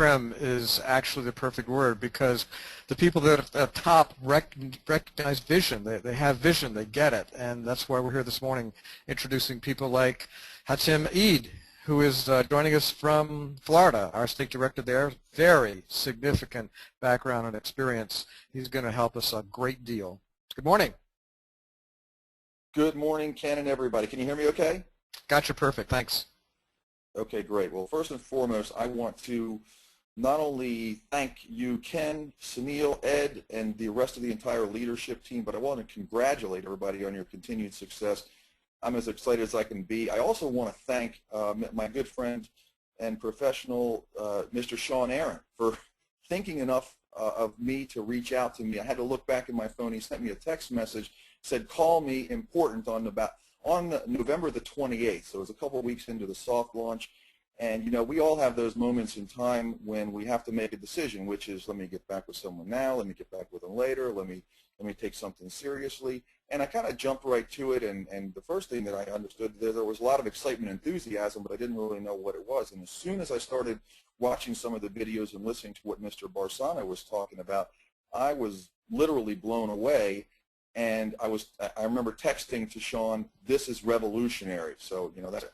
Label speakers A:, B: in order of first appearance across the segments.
A: creme is actually the perfect word, because the people that are at the top recognize vision. They have vision. They get it. And that's why we're here this morning introducing people like Hatim Eid, who is joining us from Florida, our state director there. Very significant background and experience. He's going to help us a great deal. Good morning.
B: Good morning, Ken and everybody. Can you hear me okay?
A: Got you perfect. Thanks.
B: Okay, great. Well, first and foremost, I want to not only thank you, Ken, Sunil, Ed, and the rest of the entire leadership team, but I want to congratulate everybody on your continued success. I'm as excited as I can be. I also want to thank my good friend and professional, Mr. Sean Aaron, for thinking enough of me to reach out to me. I had to look back in my phone. He sent me a text message, said, call me important on November the 28th. So it was a couple of weeks into the soft launch. And, you know, we all have those moments in time when we have to make a decision, which is, let me get back with someone now, let me get back with them later, let me take something seriously. And I kind of jumped right to it, and the first thing that I understood, there was a lot of excitement and enthusiasm, but I didn't really know what it was. And as soon as I started watching some of the videos and listening to what Mr. Barsano was talking about, I was literally blown away. And I remember texting to Sean, this is revolutionary. So, you know, that's,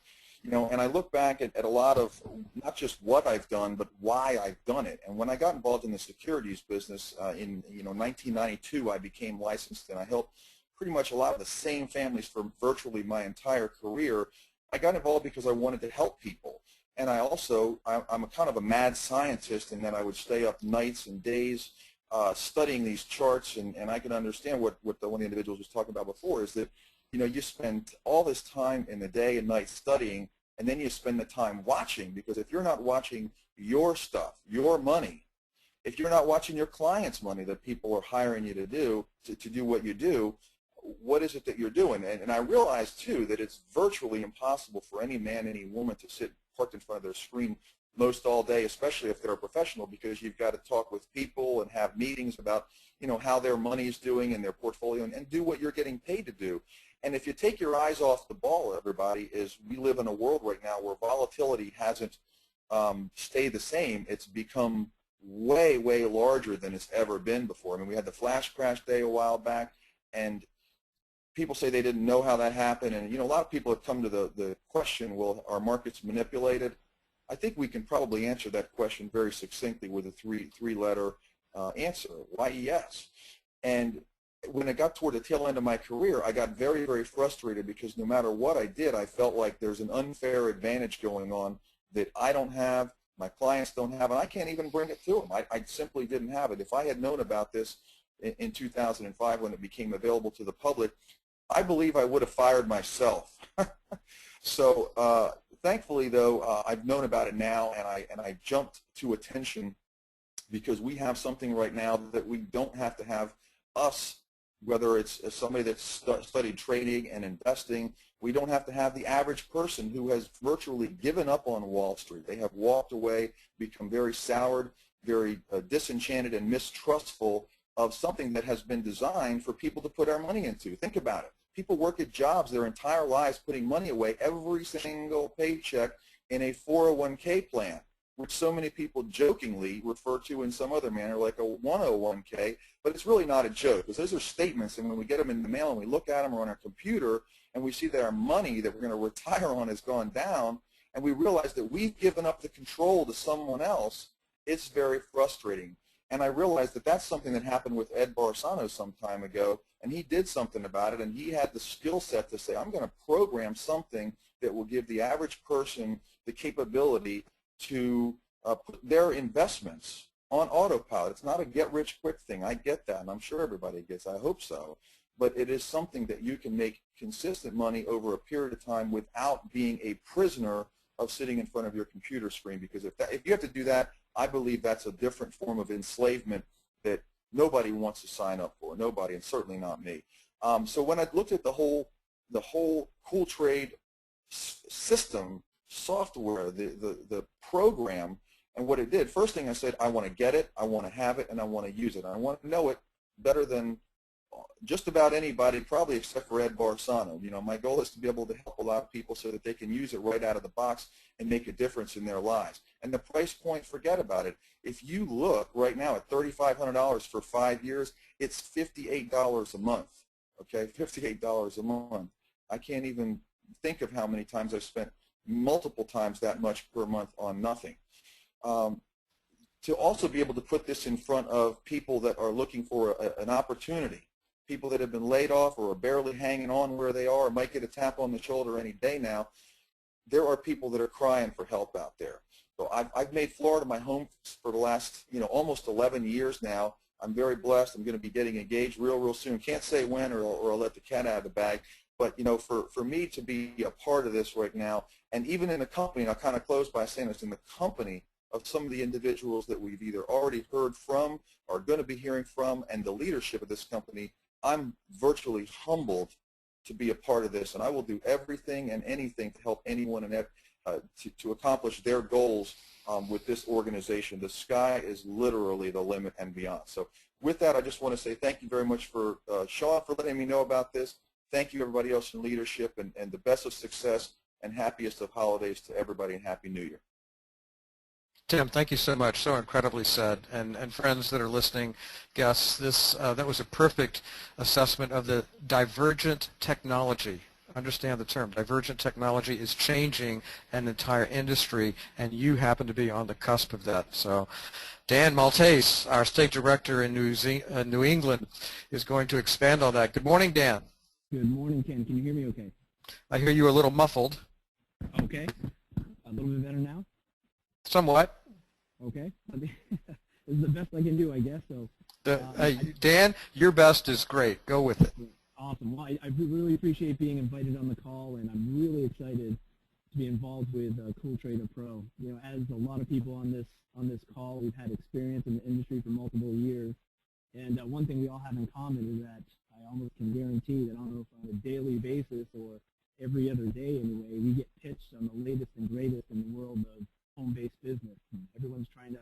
B: you know, and I look back at a lot of not just what I've done, but why I've done it. And when I got involved in the securities business in 1992, I became licensed, and I helped pretty much a lot of the same families for virtually my entire career. I got involved because I wanted to help people. And I'm a kind of a mad scientist in that I would stay up nights and days studying these charts, and I can understand what one of the individuals was talking about before, is that, you know, you spend all this time in the day and night studying, and then you spend the time watching, because if you're not watching your stuff, your money, if you're not watching your clients' money that people are hiring you to do what you do, what is it that you're doing? And I realized, too, that it's virtually impossible for any man, any woman to sit parked in front of their screen most all day, especially if they're a professional, because you've got to talk with people and have meetings about, you know, how their money is doing and their portfolio, and do what you're getting paid to do. And if you take your eyes off the ball, everybody, is we live in a world right now where volatility hasn't stayed the same. It's become way, way larger than it's ever been before. I mean, we had the flash crash day a while back, and people say they didn't know how that happened. And, you know, a lot of people have come to the question, well, are markets manipulated? I think we can probably answer that question very succinctly with a three-letter answer, YES. And when it got toward the tail end of my career, I got very, very frustrated, because no matter what I did, I felt like there's an unfair advantage going on that I don't have, my clients don't have, and I can't even bring it to them. I simply didn't have it. If I had known about this in 2005 when it became available to the public, I believe I would have fired myself. So thankfully, though, I've known about it now, and I jumped to attention, because we have something right now that we don't have to have us, whether it's somebody that's studied trading and investing. We don't have to have the average person who has virtually given up on Wall Street. They have walked away, become very soured, very disenchanted and mistrustful of something that has been designed for people to put our money into. Think about it. People work at jobs their entire lives putting money away, every single paycheck, in a 401k plan, which so many people jokingly refer to in some other manner like a 101k, but it's really not a joke, because those are statements, and when we get them in the mail and we look at them or on our computer and we see that our money that we're going to retire on has gone down, and we realize that we've given up the control to someone else, it's very frustrating. And I realized that that's something that happened with Ed Barsano some time ago, and he did something about it, and he had the skill set to say, I'm going to program something that will give the average person the capability to put their investments on autopilot. It's not a get-rich-quick thing. I get that, and I'm sure everybody gets it. I hope so. But it is something that you can make consistent money over a period of time without being a prisoner of sitting in front of your computer screen, because if you have to do that, I believe that's a different form of enslavement that nobody wants to sign up for, nobody, and certainly not me. So when I looked at the whole CoolTrade system, software, the program, and what it did, first thing I said, I want to get it, I want to have it, and I want to use it. I want to know it better than just about anybody, probably except for Ed Barsano. You know, my goal is to be able to help a lot of people so that they can use it right out of the box and make a difference in their lives. And the price point, forget about it. If you look right now at $3,500 for 5 years, it's $58 a month, okay, $58 a month. I can't even think of how many times I've spent multiple times that much per month on nothing. To also be able to put this in front of people that are looking for an opportunity, people that have been laid off or are barely hanging on where they are, or might get a tap on the shoulder any day now, there are people that are crying for help out there. So I've made Florida my home for the last, almost 11 years now. I'm very blessed. I'm going to be getting engaged real soon. Can't say when, or I'll let the cat out of the bag. But, for me to be a part of this right now, and even in the company, and I'll kind of close by saying this, in the company of some of the individuals that we've either already heard from or going to be hearing from, and the leadership of this company, I'm virtually humbled to be a part of this, and I will do everything and anything to help anyone and to accomplish their goals with this organization. The sky is literally the limit and beyond. So with that, I just want to say thank you very much for Sean for letting me know about this. Thank you, everybody else in leadership, and the best of success and happiest of holidays to everybody, and Happy New Year.
A: Tim, thank you so much. So incredibly said. And friends that are listening, guests, that was a perfect assessment of the divergent technology. Understand the term. Divergent technology is changing an entire industry, and you happen to be on the cusp of that. So Dan Maltese, our state director in New England, is going to expand on that. Good morning, Dan.
C: Good morning, Ken. Can you hear me okay?
A: I hear you a little muffled.
C: Okay. A little bit better now?
A: Somewhat.
C: Okay. This is the best I can do, I guess. So,
A: Dan, your best is great. Go with it.
C: Awesome. Well, I really appreciate being invited on the call, and I'm really excited to be involved with CoolTraderPro. As a lot of people on this call, we've had experience in the industry for multiple years, and one thing we all have in common is that I almost can guarantee that, I don't know if on a daily basis or every other day anyway, we get pitched on the latest and greatest in the world of home-based business. Everyone's trying to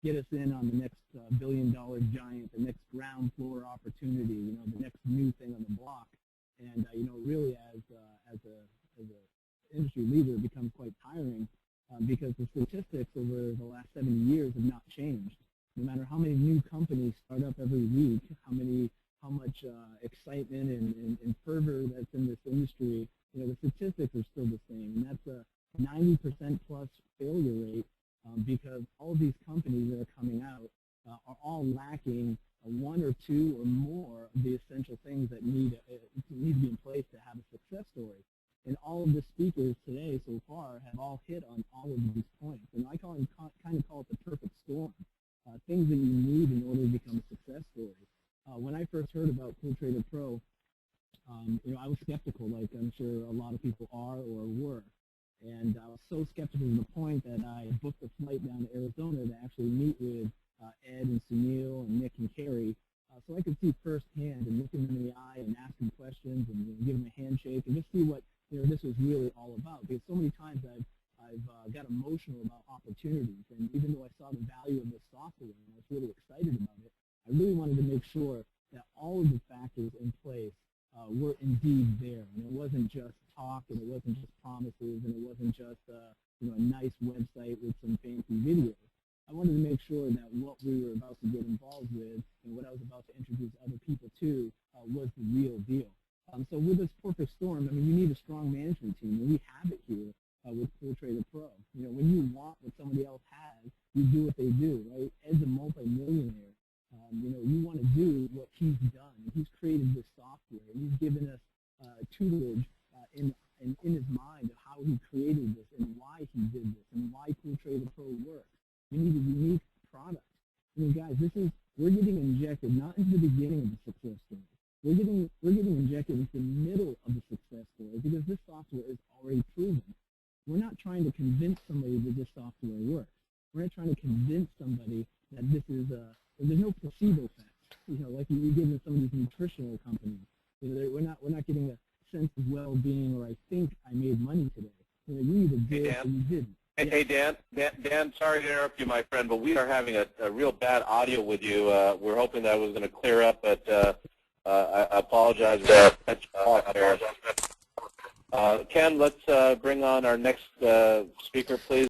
C: get us in on the next billion-dollar giant, the next ground floor opportunity, the next new thing on the block. And really, as a industry leader, it becomes quite tiring because the statistics over the last 70 years have not changed. No matter how many new companies start up every week, how much excitement and fervor that's in this industry, the statistics are still the same, and that's a 90% plus failure rate because all of these companies that are coming out are all lacking one or two or more of the essential things that need to be in place to have a success story. And all of the speakers today so far have all hit on all of these points. And I kind of call it the perfect storm, things that you need in order to become a success story. When I first heard about CoolTraderPro, I was skeptical, like I'm sure a lot of people are or were. And I was so skeptical to the point that I booked a flight down to Arizona to actually meet with Ed and Sunil and Nick and Carrie so I could see firsthand and look them in the eye and ask them questions and give them a handshake and just see what this was really all about. Because so many times I've got emotional about opportunities, and even though I saw the value of the software and I was really excited about it, I really wanted to make sure that all of the factors in place were indeed there, and it wasn't just talk, and it wasn't just promises, and it wasn't just a nice website with some fancy videos. I wanted to make sure that what we were about to get involved with and what I was about to introduce other people to was the real deal. So with this perfect storm, you need a strong management team, and we have it here with CoolTraderPro. When you want what somebody else has, you do what they do, right? Ed's a multi-millionaire. You want to do what he's done. He's created this software, and he's given us tutelage in his mind of how he created this and why he did this and why CoolTraderPro works. You need a unique product. Guys, we're getting injected not into the beginning of the success story. We're getting injected into the middle of the success story because this software is already proven. We're not trying to convince somebody that this software works. We're not trying to convince somebody that this is there's no placebo effect. Like you give in some of these nutritional companies. We're not getting a sense of well-being or I think I made money today. You either did or you didn't.
D: Hey, Dan, sorry to interrupt you, my friend, but we are having a real bad audio with you. We're hoping that was going to clear up, but I apologize. Ken, let's bring on our next speaker, please.